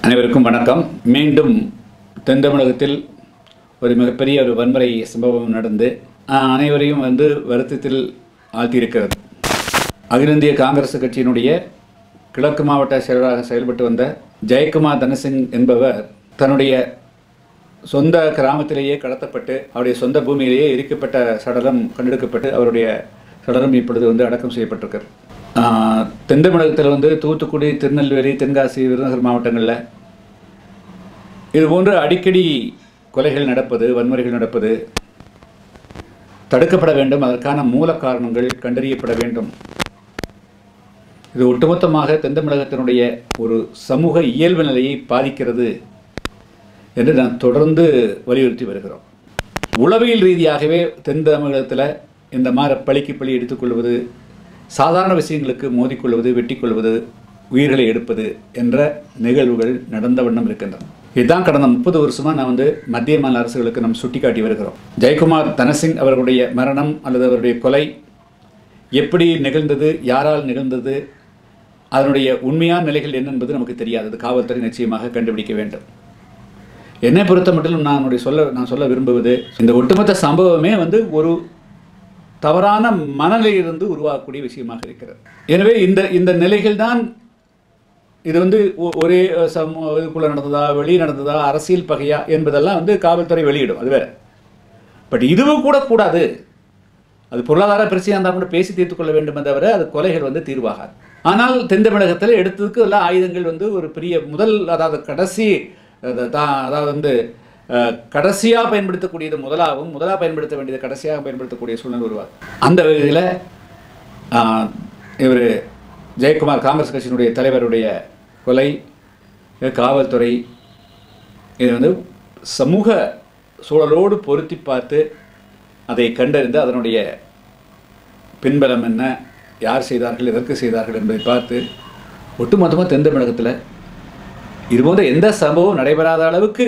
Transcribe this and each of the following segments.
அனைவருக்கும் வணக்கம். மீண்டும் தென் தமிழகத்தில் ஒரு மிகப்பெரிய வன்முறை சம்பவம் நடந்து அனைவரையும் வருத்தத்தில் ஆழ்த்தியிருக்கிறது. அகில இந்திய காங்கிரஸ் கட்சியினுடைய கிழக்கு மாவட்ட செயலராக செயல்பட்டு வந்த ஜெயக்குமார் தனசிங் என்பவர் தன்னுடைய சொந்த கிராமத்திலேயே கடத்தப்பட்டு அவருடைய சொந்த பூமியிலேயே எரிக்கப்பட்ட சடலம் கண்டெடுக்கப்பட்டு அவருடைய சடலம் இப்பொழுது அடக்கம் செய்யப்பட்டிருக்கிறது. தென் தமிழகத்தில் தூத்துக்குடி, திருநெல்வேலி, தென்காசி, விருதுநகர் மாவட்டங்களில் இதுபோன்று அடிக்கடி கொலைகள் நடப்பது, வன்முறைகள் நடப்பது தடுக்கப்பட வேண்டும். அதற்கான மூல காரணங்கள் கண்டறியப்பட வேண்டும். இது ஒட்டுமொத்தமாக தென் தமிழகத்தினுடைய ஒரு சமூக இயல்பு நிலையை பாதிக்கிறது என்று நான் தொடர்ந்து வலியுறுத்தி வருகிறோம். உளவியல் ரீதியாகவே தென் தமிழகத்தில் இந்த மாதிரி பழிக்கு பழி எடுத்துக்கொள்வது, சாதாரண விஷயங்களுக்கு மோதிக்கொள்வது, வெட்டிக்கொள்வது, உயிர்களை எடுப்பது என்ற நிகழ்வுகள் நடந்த வண்ணம் இருக்கின்றன. இதுதான் கடந்த 30 வருஷமாக நான் மத்திய மாநில அரசுகளுக்கு நாம் சுட்டிக்காட்டி வருகிறோம். ஜெயக்குமார் தனசிங் அவர்களுடைய மரணம் அல்லது அவருடைய கொலை எப்படி நிகழ்ந்தது, யாரால் நிகழ்ந்தது, அதனுடைய உண்மையான நிலைகள் என்ன என்பது நமக்கு தெரியாதது. காவல்துறை நிச்சயமாக கண்டுபிடிக்க வேண்டும். என்னை பொறுத்த மட்டும் நான் சொல்ல விரும்புவது, இந்த ஒட்டுமொத்த சம்பவமே ஒரு தவறான மனநிலையிலிருந்து உருவாகக்கூடிய விஷயமாக இருக்கிறது. எனவே இந்த நிலைகள் தான் இது ஒரே இதுக்குள்ளே நடந்ததா, வெளியே நடந்ததா, அரசியல் பகையா என்பதெல்லாம் காவல்துறை வெளியிடும், அது வேறு. பட் இதுவும் கூட கூடாது. அது பொருளாதார பிரச்சனையாக இருந்தால் கூட பேசி தீர்த்து கொள்ள வேண்டும் தவிர அது கொலைகள் தீர்வாகாது. ஆனால் தென் தமிழகத்தில் எடுத்ததுக்கு எல்லாம் ஆயுதங்கள் ஒரு பெரிய அதாவது கடைசி கடைசியாக பயன்படுத்தக்கூடியது முதலாகவும், முதலாக பயன்படுத்த வேண்டியது கடைசியாக பயன்படுத்தக்கூடிய சூழ்நிலை உருவாகும். அந்த வகையில் இவர் ஜெயக்குமார் காங்கிரஸ் கட்சியினுடைய தலைவருடைய கொலை, காவல்துறை இது சமூக சூழலோடு பொருத்தி பார்த்து அதை கண்டறிந்து அதனுடைய பின்பலம் என்ன, யார் செய்தார்கள், எதற்கு செய்தார்கள் என்பதை பார்த்து ஒட்டுமொத்தமாக தென் தமிழகத்தில் இதுபோன்ற எந்த சம்பவம் நடைபெறாத அளவுக்கு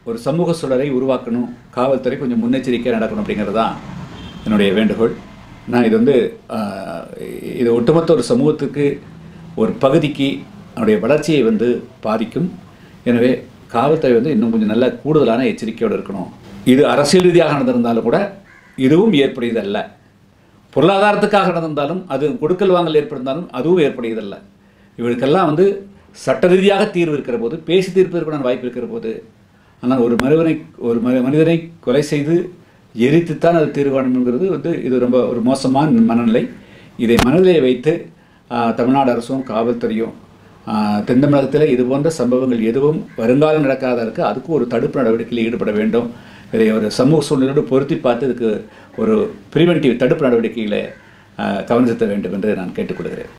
ஒரு சமூக சூழலை உருவாக்கணும். காவல்துறை கொஞ்சம் முன்னெச்சரிக்கையாக நடக்கணும் அப்படிங்கிறது தான் என்னுடைய வேண்டுகோள். நான் இது ஒட்டுமொத்த ஒரு சமூகத்துக்கு, ஒரு பகுதிக்கு அவருடைய வளர்ச்சியை பாதிக்கும். எனவே காவல்துறை இன்னும் கொஞ்சம் நல்ல கூடுதலான எச்சரிக்கையோடு இருக்கணும். இது அரசியல் ரீதியாக நடந்திருந்தாலும் கூட இதுவும் ஏற்புடையதல்ல. பொருளாதாரத்துக்காக நடந்திருந்தாலும், அது கொடுக்கல் வாங்கல் ஏற்பட்டிருந்தாலும் அதுவும் ஏற்புடையதல்ல. இவர்களுக்கெல்லாம் சட்ட ரீதியாக தீர்வு இருக்கிற போது, பேசி தீர்ப்பதற்கான வாய்ப்பு இருக்கிற போது, ஆனால் ஒரு மனிதனை கொலை செய்து எரித்துத்தான் அது தீர்வானங்கிறது இது ரொம்ப ஒரு மோசமான மனநிலை. இதை மனநிலையை வைத்து தமிழ்நாடு அரசும் காவல்துறையும் தென் தமிழகத்தில் இது போன்ற சம்பவங்கள் எதுவும் வருங்காலம் நடக்காததற்கு அதுக்கு ஒரு தடுப்பு நடவடிக்கையில் ஈடுபட வேண்டும். இதை ஒரு சமூக சூழ்நிலையோடு பொருத்தி பார்த்து இதுக்கு ஒரு ப்ரிவென்டிவ் தடுப்பு நடவடிக்கைகளை கவனம் செலுத்த வேண்டும் என்று நான் கேட்டுக்கொள்கிறேன்.